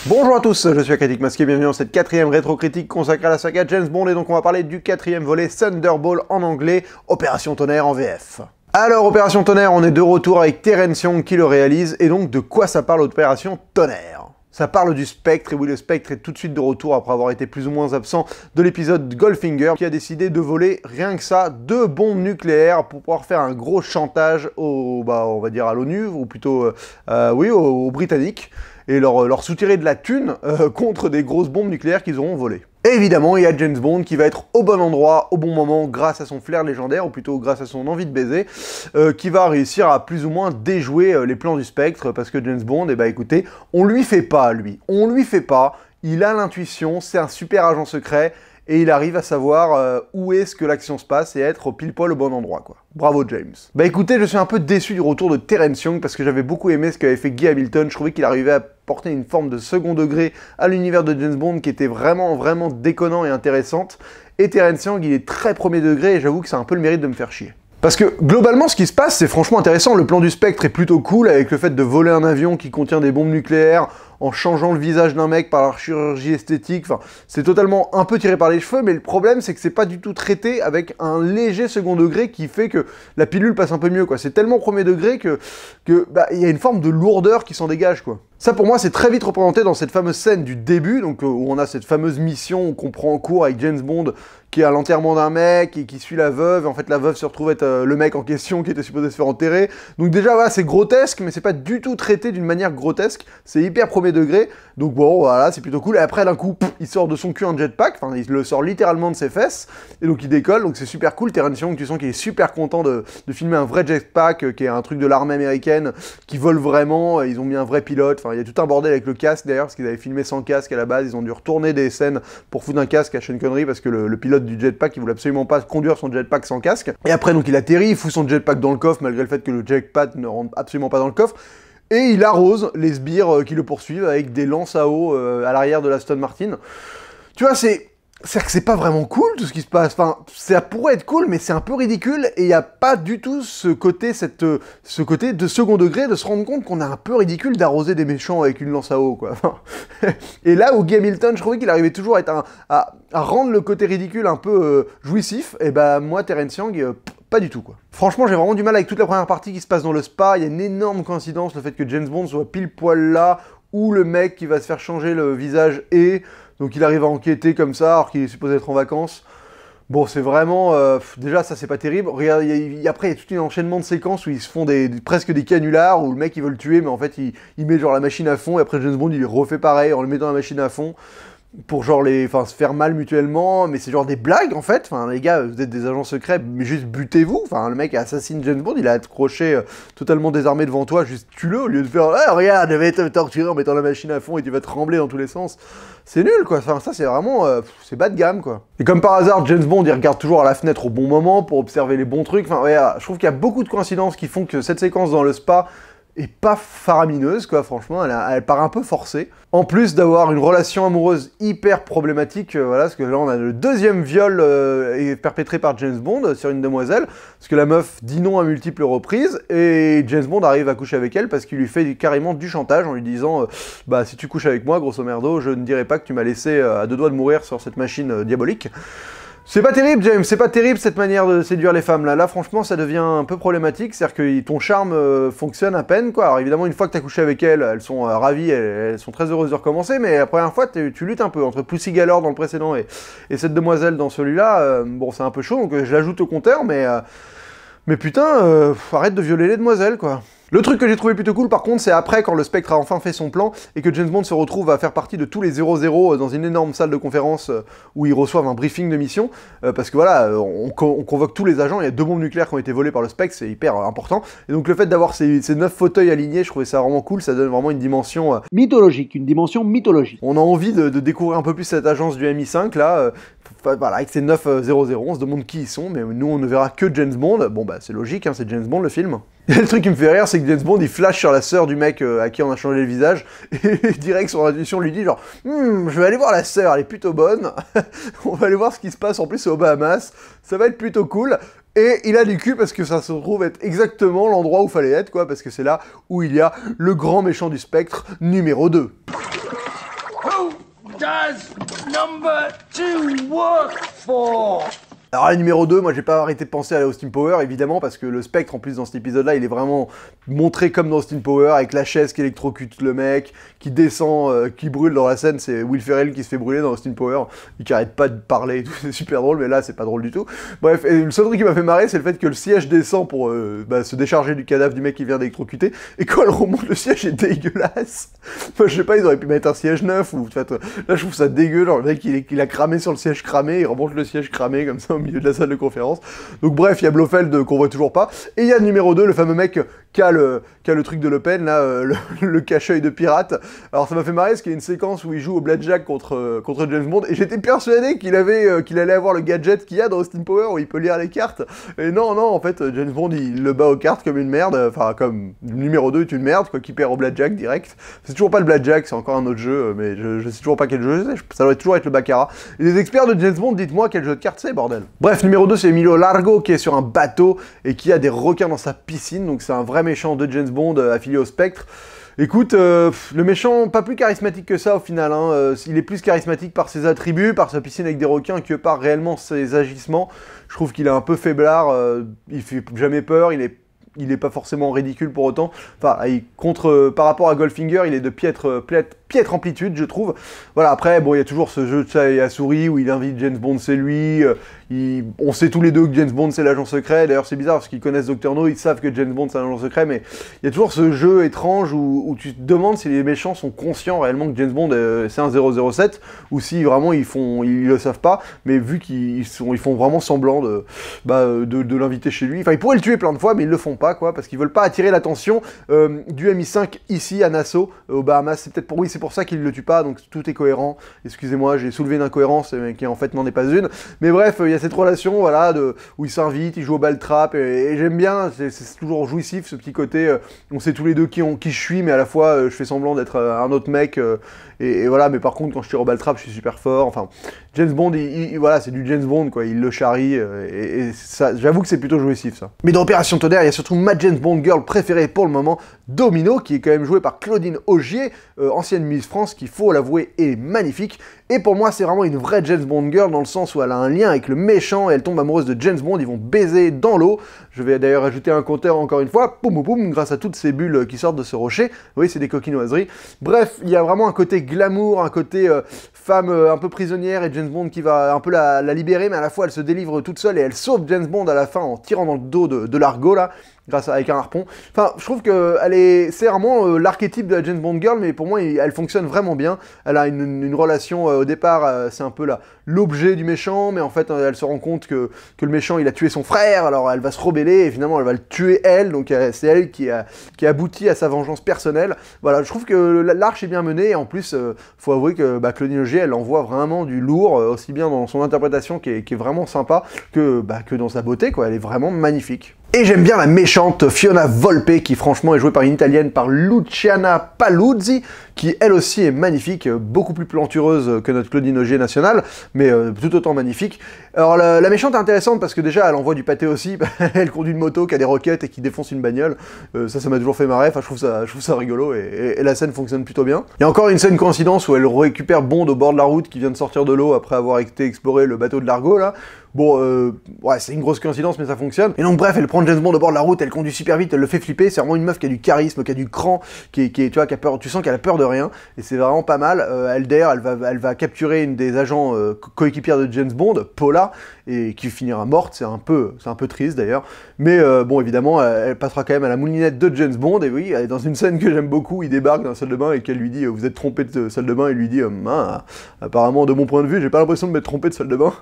Bonjour à tous, je suis Acritique Masqué, bienvenue dans cette quatrième rétro-critique consacrée à la saga James Bond, et donc on va parler du quatrième volet Thunderball en anglais, Opération Tonnerre en VF. Alors, Opération Tonnerre, on est de retour avec Terence Young qui le réalise, et donc de quoi ça parle Opération Tonnerre? Ça parle du Spectre, et oui, le Spectre est tout de suite de retour après avoir été plus ou moins absent de l'épisode Goldfinger, qui a décidé de voler, rien que ça, 2 bombes nucléaires pour pouvoir faire un gros chantage au, on va dire à l'ONU, ou plutôt, oui, aux Britanniques, et leur soutirer de la thune contre des grosses bombes nucléaires qu'ils auront volées. Et évidemment, il y a James Bond qui va être au bon endroit, au bon moment, grâce à son flair légendaire, ou plutôt grâce à son envie de baiser, qui va réussir à plus ou moins déjouer les plans du Spectre, parce que James Bond, eh ben écoutez, on lui fait pas, lui. On lui fait pas, il a l'intuition, c'est un super agent secret, et il arrive à savoir où est-ce que l'action se passe et être pile poil au bon endroit, quoi. Bravo James. Bah écoutez, je suis un peu déçu du retour de Terence Young parce que j'avais beaucoup aimé ce qu'avait fait Guy Hamilton. Je trouvais qu'il arrivait à porter une forme de second degré à l'univers de James Bond qui était vraiment déconnant et intéressante. Et Terence Young, il est très premier degré et j'avoue que c'est un peu le mérite de me faire chier. Parce que, globalement, ce qui se passe, c'est franchement intéressant. Le plan du Spectre est plutôt cool, avec le fait de voler un avion qui contient des bombes nucléaires, en changeant le visage d'un mec par la chirurgie esthétique. Enfin, c'est totalement un peu tiré par les cheveux, mais le problème, c'est que c'est pas du tout traité avec un léger second degré qui fait que la pilule passe un peu mieux, quoi. C'est tellement premier degré que y a une forme de lourdeur qui s'en dégage, quoi. Ça, pour moi, c'est très vite représenté dans cette fameuse scène du début, donc où on a cette fameuse mission qu'on prend en cours avec James Bond, qui est à l'enterrement d'un mec et qui suit la veuve. Et en fait, la veuve se retrouve être le mec en question qui était supposé se faire enterrer. Donc déjà, voilà, c'est grotesque, mais c'est pas du tout traité d'une manière grotesque. C'est hyper premier degré. Donc bon, voilà, c'est plutôt cool. Et après, d'un coup, il sort de son cul un jetpack. Enfin, il le sort littéralement de ses fesses. Et donc, il décolle. Donc, c'est super cool. Terence Young, tu sens qu'il est super content de filmer un vrai jetpack, qui est un truc de l'armée américaine, qui vole vraiment. Ils ont mis un vrai pilote. Enfin, il y a tout un bordel avec le casque, d'ailleurs, parce qu'ils avaient filmé sans casque à la base. Ils ont dû retourner des scènes pour foutre un casque à Sean Connery, parce que le pilote du jetpack, il voulait absolument pas conduire son jetpack sans casque. Et après, donc, il atterrit, il fout son jetpack dans le coffre, malgré le fait que le jetpack ne rentre absolument pas dans le coffre. Et il arrose les sbires qui le poursuivent avec des lances à eau à l'arrière de l'Aston Martin. Tu vois, c'est-à-dire que c'est pas vraiment cool tout ce qui se passe. Enfin, ça pourrait être cool, mais c'est un peu ridicule et il n'y a pas du tout ce côté de second degré de se rendre compte qu'on est un peu ridicule d'arroser des méchants avec une lance à eau, quoi. Et là où Guy Hamilton, je trouvais qu'il arrivait toujours à rendre le côté ridicule un peu jouissif, et bah moi, Terence Young, pas du tout, quoi. Franchement, j'ai vraiment du mal avec toute la première partie qui se passe dans le spa. Il y a une énorme coïncidence, le fait que James Bond soit pile poil là, où le mec qui va se faire changer le visage est... Donc il arrive à enquêter comme ça, alors qu'il est supposé être en vacances. Bon, c'est vraiment... déjà, ça, c'est pas terrible. Regarde, après, il y a tout un enchaînement de séquences où ils se font presque des canulars, où le mec, il veut le tuer, mais en fait, il met genre la machine à fond, et après, James Bond, il refait pareil en le mettant la machine à fond, pour genre se faire mal mutuellement, mais c'est genre des blagues, en fait. Enfin, les gars, vous êtes des agents secrets, mais juste butez-vous. Enfin, le mec assassine James Bond, il a accroché totalement désarmé devant toi, juste tue-le, au lieu de faire « Ah, regarde, je vais te torturer en mettant la machine à fond et tu vas trembler dans tous les sens ». C'est nul, quoi. Enfin, ça, c'est vraiment... c'est bas de gamme, quoi. Et comme par hasard, James Bond, il regarde toujours à la fenêtre au bon moment pour observer les bons trucs. Enfin, ouais, je trouve qu'il y a beaucoup de coïncidences qui font que cette séquence dans le spa est pas faramineuse, quoi, franchement, elle part un peu forcée. En plus d'avoir une relation amoureuse hyper problématique, voilà, parce que là, on a le deuxième viol perpétré par James Bond sur une demoiselle, parce que la meuf dit non à multiples reprises, et James Bond arrive à coucher avec elle parce qu'il lui fait carrément du chantage en lui disant bah, si tu couches avec moi, grosso merdo, je ne dirai pas que tu m'as laissé à 2 doigts de mourir sur cette machine diabolique. C'est pas terrible, James, c'est pas terrible cette manière de séduire les femmes, là. Là, franchement, ça devient un peu problématique, c'est-à-dire que ton charme fonctionne à peine, quoi. Alors évidemment, une fois que t'as couché avec elles, elles sont ravies, elles sont très heureuses de recommencer, mais la première fois, tu luttes un peu. Entre Pussy Galore dans le précédent et cette demoiselle dans celui-là, bon, c'est un peu chaud, donc je l'ajoute au compteur, mais putain, arrête de violer les demoiselles, quoi. Le truc que j'ai trouvé plutôt cool, par contre, c'est après, quand le Spectre a enfin fait son plan, et que James Bond se retrouve à faire partie de tous les 00 dans une énorme salle de conférence où ils reçoivent un briefing de mission, parce que voilà, on convoque tous les agents, il y a 2 bombes nucléaires qui ont été volées par le Spectre, c'est hyper important, et donc le fait d'avoir ces 9 fauteuils alignés, je trouvais ça vraiment cool, ça donne vraiment une dimension mythologique, une dimension mythologique. On a envie de découvrir un peu plus cette agence du MI5, là, voilà, avec ces 900, on se demande qui ils sont, mais nous on ne verra que James Bond. Bon bah c'est logique, hein, c'est James Bond le film. Et le truc qui me fait rire, c'est que James Bond il flash sur la sœur du mec à qui on a changé le visage, et direct son intuition lui dit genre je vais aller voir la sœur, elle est plutôt bonne, on va aller voir ce qui se passe en plus aux Bahamas, ça va être plutôt cool. Et il a du cul parce que ça se trouve être exactement l'endroit où fallait être, quoi, parce que c'est là où il y a le grand méchant du Spectre numéro 2. Who does number 2 work for? Alors la numéro 2, moi j'ai pas arrêté de penser à Austin Power évidemment parce que le spectre en plus dans cet épisode là il est vraiment montré comme dans Austin Power avec la chaise qui électrocute le mec, qui descend, qui brûle dans la scène, c'est Will Ferrell qui se fait brûler dans Austin Power, qui arrête pas de parler et tout, c'est super drôle mais là c'est pas drôle du tout. Bref, et le seul truc qui m'a fait marrer c'est le fait que le siège descend pour se décharger du cadavre du mec qui vient d'électrocuter et quand elle remonte le siège est dégueulasse. Enfin je sais pas, ils auraient pu mettre un siège neuf ou en fait, là je trouve ça dégueu, genre le mec il a cramé sur le siège cramé, il remonte le siège cramé comme ça au milieu de la salle de conférence. Donc bref, il y a Blofeld qu'on voit toujours pas. Et il y a le numéro 2, le fameux mec qui a le truc de Le Pen, là, le cache-œil de pirate. Alors ça m'a fait marrer parce qu'il y a une séquence où il joue au blackjack contre James Bond, et j'étais persuadé qu'il allait avoir le gadget qu'il y a dans Austin Power où il peut lire les cartes. Et non, en fait, James Bond, il le bat aux cartes comme une merde, enfin comme le numéro 2 est une merde, quoi, qui perd au blackjack direct. C'est toujours pas le blackjack, c'est encore un autre jeu, mais je sais toujours pas quel jeu c'est, ça doit toujours être le baccarat. Et les experts de James Bond, dites-moi quel jeu de cartes c'est, bordel. Bref, numéro 2, c'est Emilio Largo qui est sur un bateau et qui a des requins dans sa piscine, donc c'est un vrai méchant de James Bond affilié au Spectre. Écoute, le méchant, pas plus charismatique que ça au final, hein. Il est plus charismatique par ses attributs, par sa piscine avec des requins, que par réellement ses agissements. Je trouve qu'il est un peu faiblard, il fait jamais peur, il est pas forcément ridicule pour autant. Enfin, par rapport à Goldfinger, il est de piètre amplitude, je trouve. Voilà, après, bon, il y a toujours ce jeu de chat et à souris où il invite James Bond, c'est lui. On sait tous les deux que James Bond, c'est l'agent secret. D'ailleurs, c'est bizarre parce qu'ils connaissent Dr. No, ils savent que James Bond, c'est un agent secret, mais il y a toujours ce jeu étrange où tu te demandes si les méchants sont conscients réellement que James Bond, c'est un 007, ou si vraiment ils le savent pas, mais vu qu'ils font vraiment semblant de l'inviter chez lui. Enfin, ils pourraient le tuer plein de fois, mais ils le font pas, quoi, parce qu'ils veulent pas attirer l'attention du MI5 ici à Nassau, aux Bahamas. C'est peut-être c'est pour ça qu'ils le tuent pas, donc tout est cohérent. Excusez-moi, j'ai soulevé une incohérence qui en fait n'en est pas une. Mais bref, il y a cette relation, voilà, où ils s'invitent, ils jouent au ball trap, et j'aime bien, c'est toujours jouissif ce petit côté. On sait tous les deux qui je suis, mais à la fois je fais semblant d'être un autre mec. Et voilà, mais par contre, quand je tire au ball trap, je suis super fort. Enfin, James Bond, voilà, c'est du James Bond, quoi. Il le charrie, et ça, j'avoue que c'est plutôt jouissif, ça. Mais dans Opération Tonnerre, il y a surtout ma James Bond girl préférée pour le moment, Domino, qui est quand même jouée par Claudine Augier, ancienne Miss France, qui, faut l'avouer, est magnifique. Et pour moi, c'est vraiment une vraie James Bond girl, dans le sens où elle a un lien avec le méchant, et elle tombe amoureuse de James Bond, ils vont baiser dans l'eau. Je vais d'ailleurs ajouter un compteur encore une fois, poum poum poum, grâce à toutes ces bulles qui sortent de ce rocher. Oui, c'est des coquinoiseries. Bref, il y a vraiment un côté glamour, un côté femme un peu prisonnière, et James Bond qui va un peu la libérer, mais à la fois elle se délivre toute seule et elle sauve James Bond à la fin en tirant dans le dos de Largo là, avec un harpon. Enfin, je trouve que c'est vraiment l'archétype de la James Bond girl, mais pour moi elle fonctionne vraiment bien. Elle a une relation au départ, c'est un peu l'objet du méchant, mais en fait elle se rend compte que le méchant il a tué son frère, alors elle va se rebeller et finalement elle va le tuer elle, donc c'est elle qui aboutit à sa vengeance personnelle. Voilà, je trouve que l'arche est bien menée, et en plus faut avouer que Claudine Augier elle envoie vraiment du lourd, aussi bien dans son interprétation qui est vraiment sympa que dans sa beauté, quoi. Elle est vraiment magnifique. Et j'aime bien la méchante Fiona Volpe, qui franchement est jouée par une italienne, par Luciana Paluzzi, qui elle aussi est magnifique, beaucoup plus plantureuse que notre Claudine Augier nationale, mais tout autant magnifique. Alors la méchante est intéressante parce que déjà elle envoie du pâté aussi, elle conduit une moto qui a des roquettes et qui défonce une bagnole, ça m'a toujours fait marrer, enfin je trouve ça rigolo, et la scène fonctionne plutôt bien. Il y a encore une scène coïncidence où elle récupère Bond au bord de la route qui vient de sortir de l'eau après avoir été explorer le bateau de Largo là. Bon, ouais, c'est une grosse coïncidence, mais ça fonctionne. Et donc, bref, elle prend James Bond au bord de la route, elle conduit super vite, elle le fait flipper. C'est vraiment une meuf qui a du charisme, qui a du cran, tu vois, qui a peur, tu sens qu'elle a peur de rien. Et c'est vraiment pas mal. Elle va capturer une des agents coéquipières de James Bond, Paula, et qui finira morte. C'est un peu triste d'ailleurs. Mais bon, évidemment, elle passera quand même à la moulinette de James Bond. Et oui, elle est dans une scène que j'aime beaucoup. Il débarque dans la salle de bain et qu'elle lui dit vous êtes trompé de salle de bain. Il lui dit apparemment, de mon point de vue, j'ai pas l'impression de m'être trompé de salle de bain.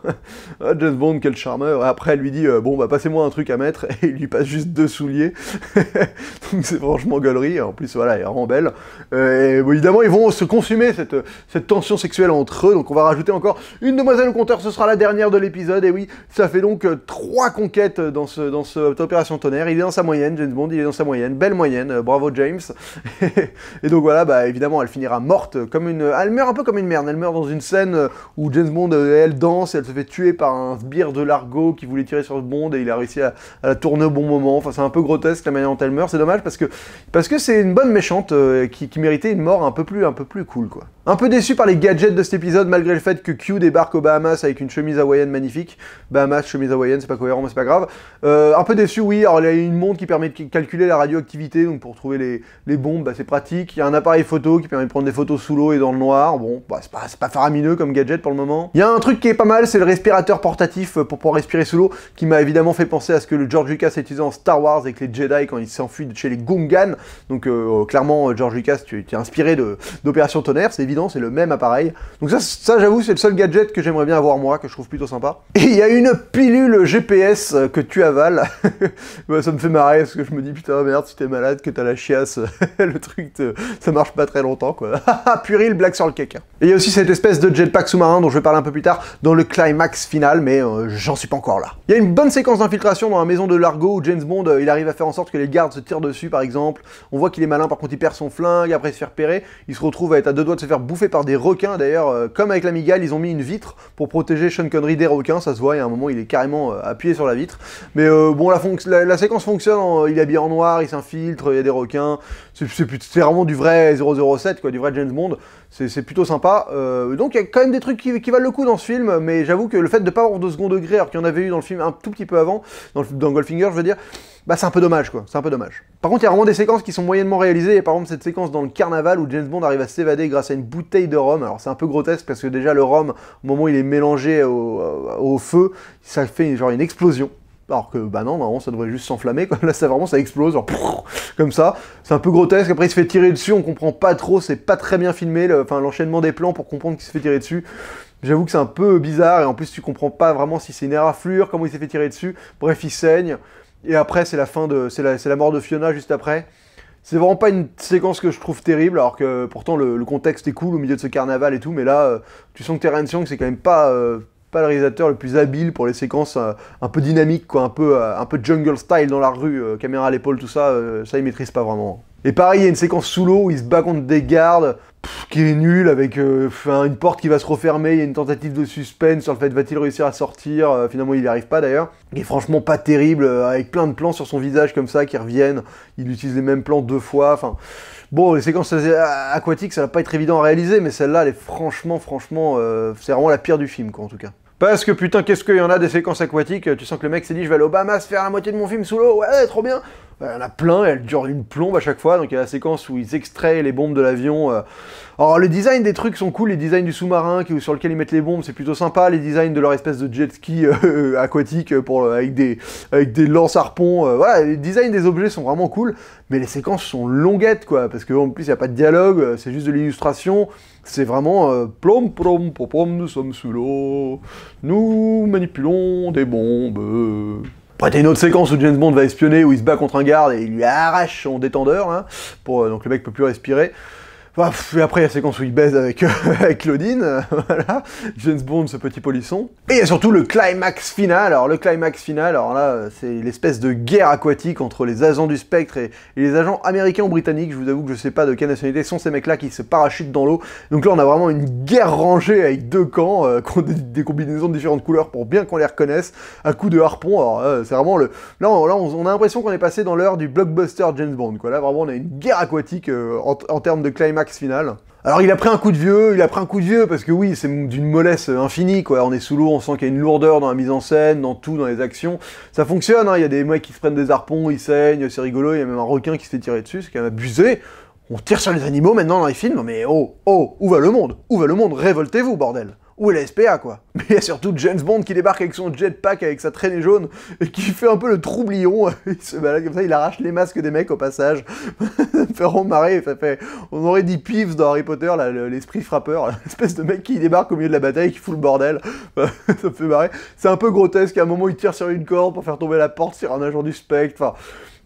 James Bond, quel charmeur. Après, elle lui dit bon, bah, passez-moi un truc à mettre. Et il lui passe juste 2 souliers. Donc, c'est franchement gaulerie. En plus, voilà, elle est vraiment belle. Et bon, évidemment, ils vont se consumer cette tension sexuelle entre eux. Donc, on va rajouter encore une demoiselle au compteur. Ce sera la dernière de l'épisode. Et oui, ça fait donc 3 conquêtes dans cette opération Tonnerre. Il est dans sa moyenne, James Bond, il est dans sa moyenne. Belle moyenne. Bravo, James. Et donc, voilà, bah, évidemment, elle finira morte comme elle meurt un peu comme une merde. Elle meurt dans une scène où James Bond, elle danse et elle se fait tuer par un sbire de Largo qui voulait tirer sur Bond et il a réussi à la tourner au bon moment. Enfin, c'est un peu grotesque la manière dont elle meurt. C'est dommage parce que c'est une bonne méchante qui méritait une mort un peu plus cool, quoi. Un peu déçu par les gadgets de cet épisode, malgré le fait que Q débarque aux Bahamas avec une chemise hawaïenne magnifique. Bahamas, chemise hawaïenne, c'est pas cohérent, mais c'est pas grave. Un peu déçu, oui. Alors, il y a une montre qui permet de calculer la radioactivité, donc pour trouver les bombes, bah, c'est pratique. Il y a un appareil photo qui permet de prendre des photos sous l'eau et dans le noir. Bon, bah, c'est pas faramineux comme gadget pour le moment. Il y a un truc qui est pas mal, c'est le respirateur portatif pour pouvoir respirer sous l'eau, qui m'a évidemment fait penser à ce que le George Lucas a utilisé en Star Wars avec les Jedi quand il s'enfuit de chez les Gungans. Donc, clairement, George Lucas, tu es inspiré d'Opération Tonnerre, c'est évident, c'est le même appareil. Donc ça j'avoue, c'est le seul gadget que j'aimerais bien avoir moi, que je trouve plutôt sympa. Et il y a une pilule GPS que tu avales. Ouais, ça me fait marrer, parce que je me dis, putain, merde, si t'es malade, que t'as la chiasse, le truc, ça marche pas très longtemps, quoi. Purée, blague sur le caca. Et il y a aussi cette espèce de jetpack sous-marin dont je vais parler un peu plus tard, dans le climax final, mais j'en suis pas encore là. Il y a une bonne séquence d'infiltration dans la maison de Largo, où James Bond, il arrive à faire en sorte que les gardes se tirent dessus, par exemple. On voit qu'il est malin, par contre, il perd son flingue, après il se fait repérer, il se retrouve à être à deux doigts de se faire bouffer par des requins. D'ailleurs, comme avec l'Amigale, ils ont mis une vitre pour protéger Sean Connery des requins, ça se voit, il y a un moment il est carrément appuyé sur la vitre. Mais bon, la séquence fonctionne, il est habillé en noir, il s'infiltre, il y a des requins, c'est vraiment du vrai 007, quoi, du vrai James Bond, c'est plutôt sympa. Donc il y a quand même des trucs qui valent le coup dans ce film, mais j'avoue que le fait de pas avoir de second degré, alors qu'il y en avait eu dans le film un tout petit peu avant, dans Goldfinger je veux dire, bah c'est un peu dommage, quoi, c'est un peu dommage. Par contre, il y a vraiment des séquences qui sont moyennement réalisées, et par exemple cette séquence dans le carnaval où James Bond arrive à s'évader grâce à une bouteille de rhum. Alors c'est un peu grotesque parce que déjà le rhum, au moment où il est mélangé au feu, ça fait genre une explosion. Alors que, bah non, normalement ça devrait juste s'enflammer, quoi. Là ça explose, genre, comme ça. C'est un peu grotesque, après il se fait tirer dessus, on comprend pas trop, c'est pas très bien filmé, l'enchaînement des plans pour comprendre qu'il se fait tirer dessus. J'avoue que c'est un peu bizarre, et en plus tu comprends pas vraiment si c'est une éraflure, comment il s'est fait tirer dessus. Bref, il saigne. Et après, c'est la mort de Fiona juste après. C'est vraiment pas une séquence que je trouve terrible, alors que pourtant le contexte est cool au milieu de ce carnaval et tout, mais là, tu sens que Terence Young, c'est quand même pas le réalisateur le plus habile pour les séquences un peu dynamiques, quoi, un peu jungle style dans la rue, caméra à l'épaule, tout ça, ça il maîtrise pas vraiment. Et pareil, il y a une séquence sous l'eau où il se bat contre des gardes, qui est nulle, avec une porte qui va se refermer, il y a une tentative de suspense sur le fait va-t-il réussir à sortir, finalement il n'y arrive pas d'ailleurs. Il est franchement pas terrible, avec plein de plans sur son visage comme ça qui reviennent, il utilise les mêmes plans 2 fois, enfin... Bon, les séquences aquatiques, ça va pas être évident à réaliser, mais celle-là, elle est franchement, c'est vraiment la pire du film, quoi, en tout cas. Parce que putain, qu'est-ce qu'il y en a des séquences aquatiques, tu sens que le mec s'est dit, je vais aller aux Bahamas faire la moitié de mon film sous l'eau, ouais, trop bien. Il y en a plein, et elle dure une plombe à chaque fois, donc il y a la séquence où ils extraient les bombes de l'avion. Alors les designs des trucs sont cool, les designs du sous-marin sur lequel ils mettent les bombes, c'est plutôt sympa, les designs de leur espèce de jet ski aquatique avec des lance-harpons, voilà, les designs des objets sont vraiment cool, mais les séquences sont longuettes, quoi, parce qu'en plus il n'y a pas de dialogue, c'est juste de l'illustration, c'est vraiment plom, nous sommes sous l'eau, nous manipulons des bombes. Après, t'as une autre séquence où James Bond va espionner, où il se bat contre un garde et il lui arrache son détendeur, hein, donc le mec peut plus respirer. Et après, il y a la séquence où il baise avec Claudine, voilà, James Bond, ce petit polisson. Et il y a surtout le climax final. Alors le climax final, alors là, c'est l'espèce de guerre aquatique entre les agents du Spectre et les agents américains ou britanniques. Je vous avoue que je sais pas de quelle nationalité sont ces mecs-là qui se parachutent dans l'eau. Donc là, on a vraiment une guerre rangée avec deux camps, qui ont des combinaisons de différentes couleurs pour bien qu'on les reconnaisse, à coups de harpon. Alors c'est vraiment Là, on a l'impression qu'on est passé dans l'heure du blockbuster James Bond, quoi. Là, vraiment, on a une guerre aquatique en termes de climax final. Alors il a pris un coup de vieux, parce que oui, c'est d'une mollesse infinie, quoi. On est sous l'eau, on sent qu'il y a une lourdeur dans la mise en scène, dans tout, dans les actions. Ça fonctionne, hein. Il y a des mecs qui se prennent des harpons, ils saignent, c'est rigolo, il y a même un requin qui se fait tirer dessus, c'est quand même abusé. On tire sur les animaux maintenant dans les films, mais oh, où va le monde? Où va le monde? Révoltez-vous, bordel! Où est la SPA, quoi? Mais il y a surtout James Bond qui débarque avec son jetpack, avec sa traînée jaune, et qui fait un peu le troublion. Il se balade comme ça, il arrache les masques des mecs au passage. Ça me fait vraiment marrer. On aurait dit Peeves dans Harry Potter, l'esprit frappeur, l'espèce de mec qui débarque au milieu de la bataille, qui fout le bordel. Ça me fait marrer. C'est un peu grotesque, à un moment il tire sur une corde pour faire tomber la porte sur un agent du Spectre. Enfin,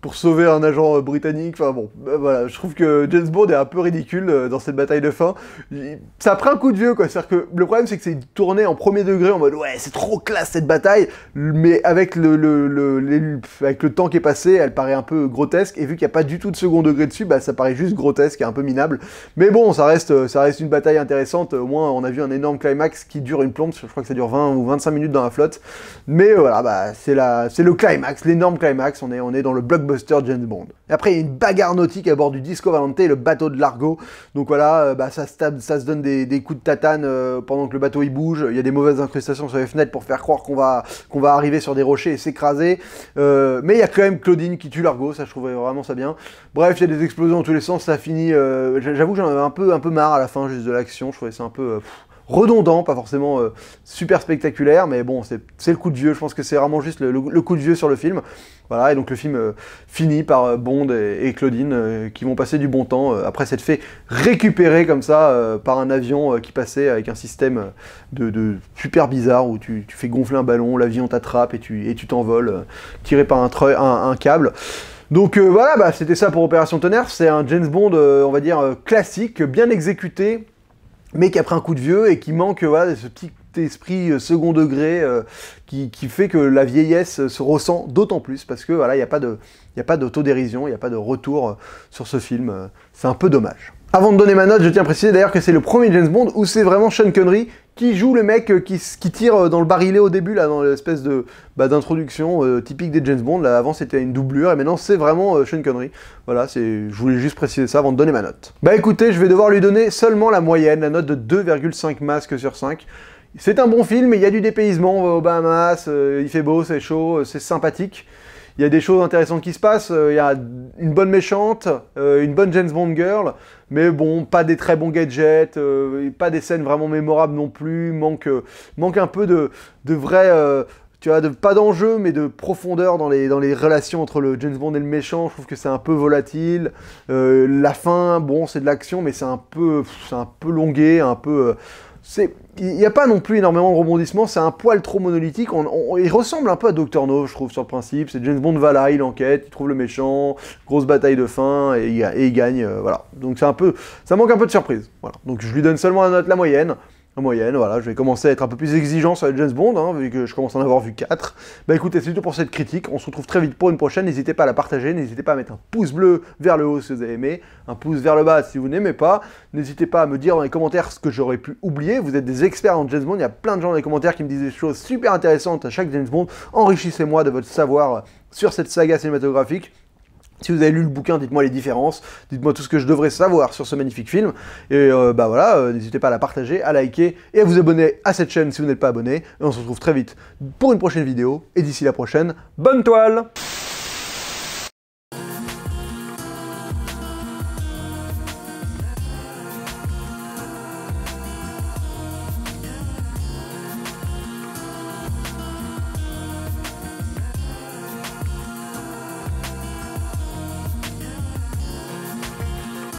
pour sauver un agent britannique. Enfin bon, voilà, je trouve que James Bond est un peu ridicule dans cette bataille de fin. Ça a pris un coup de vieux, quoi. C'est-à-dire que le problème, c'est que c'est tourné en premier degré, en mode ouais, c'est trop classe cette bataille, mais avec avec le temps qui est passé, elle paraît un peu grotesque, et vu qu'il n'y a pas du tout de second degré dessus, bah ça paraît juste grotesque et un peu minable. Mais bon, ça reste une bataille intéressante. Au moins, on a vu un énorme climax qui dure une plombe. Je crois que ça dure 20 ou 25 minutes dans la flotte. Mais voilà, bah c'est le climax, l'énorme climax. On est dans le blockbuster James Bond. Et après, il y a une bagarre nautique à bord du Disco Valente, le bateau de Largo. Donc voilà, bah, ça se donne des coups de tatane pendant que le bateau il bouge. Il y a des mauvaises incrustations sur les fenêtres pour faire croire qu'on va arriver sur des rochers et s'écraser. Mais il y a quand même Claudine qui tue Largo, ça je trouvais vraiment ça bien. Bref, il y a des explosions dans tous les sens, ça finit... J'avoue que j'en avais un peu marre à la fin juste de l'action, je trouvais ça un peu... redondant, pas forcément super spectaculaire, mais bon, c'est le coup de vieux, je pense que c'est vraiment juste le coup de vieux sur le film. Voilà, et donc le film finit par Bond et Claudine qui vont passer du bon temps après s'être fait récupérer comme ça par un avion qui passait avec un système de super bizarre où tu fais gonfler un ballon, l'avion t'attrape et tu t'envoles tiré par un câble. Donc voilà, bah, c'était ça pour Opération Tonnerre. C'est un James Bond, on va dire, classique, bien exécuté, mais qui a pris un coup de vieux et qui manque voilà, de ce petit esprit second degré qui fait que la vieillesse se ressent d'autant plus, parce que voilà, il n'y a pas d'autodérision, il n'y a pas de retour sur ce film. C'est un peu dommage. Avant de donner ma note, je tiens à préciser d'ailleurs que c'est le premier James Bond où c'est vraiment Sean Connery qui joue le mec qui tire dans le barillet au début, là, dans l'espèce d'introduction typique des James Bond. Là, avant, c'était une doublure, et maintenant, c'est vraiment Sean Connery. Voilà, je voulais juste préciser ça avant de donner ma note. Bah écoutez, je vais devoir lui donner seulement la moyenne, la note de 2,5 masques sur 5. C'est un bon film, il y a du dépaysement, on va aux Bahamas, il fait beau, c'est chaud, c'est sympathique. Il y a des choses intéressantes qui se passent, il y a une bonne méchante, une bonne James Bond girl, mais bon, pas des très bons gadgets, pas des scènes vraiment mémorables non plus, manque un peu de vrai, tu vois, pas d'enjeu, mais de profondeur dans les relations entre le James Bond et le méchant. Je trouve que c'est un peu volatile. La fin, bon, c'est de l'action, mais c'est un peu longué, un peu... Il n'y a pas non plus énormément de rebondissements, c'est un poil trop monolithique. Il ressemble un peu à Dr No, je trouve, sur le principe. C'est James Bond va là, il enquête, il trouve le méchant, grosse bataille de fin, et il gagne, voilà. Donc ça manque un peu de surprise. Voilà. Donc je lui donne seulement la moyenne. En moyenne, voilà, je vais commencer à être un peu plus exigeant sur les James Bond, hein, vu que je commence à en avoir vu 4. Bah écoutez, c'est tout pour cette critique, on se retrouve très vite pour une prochaine, n'hésitez pas à la partager, n'hésitez pas à mettre un pouce bleu vers le haut si vous avez aimé, un pouce vers le bas si vous n'aimez pas, n'hésitez pas à me dire dans les commentaires ce que j'aurais pu oublier, vous êtes des experts en James Bond, il y a plein de gens dans les commentaires qui me disent des choses super intéressantes à chaque James Bond, enrichissez-moi de votre savoir sur cette saga cinématographique. Si vous avez lu le bouquin, dites-moi les différences, dites-moi tout ce que je devrais savoir sur ce magnifique film, et bah voilà, n'hésitez pas à la partager, à liker, et à vous abonner à cette chaîne si vous n'êtes pas abonné, et on se retrouve très vite pour une prochaine vidéo, et d'ici la prochaine, bonne toile!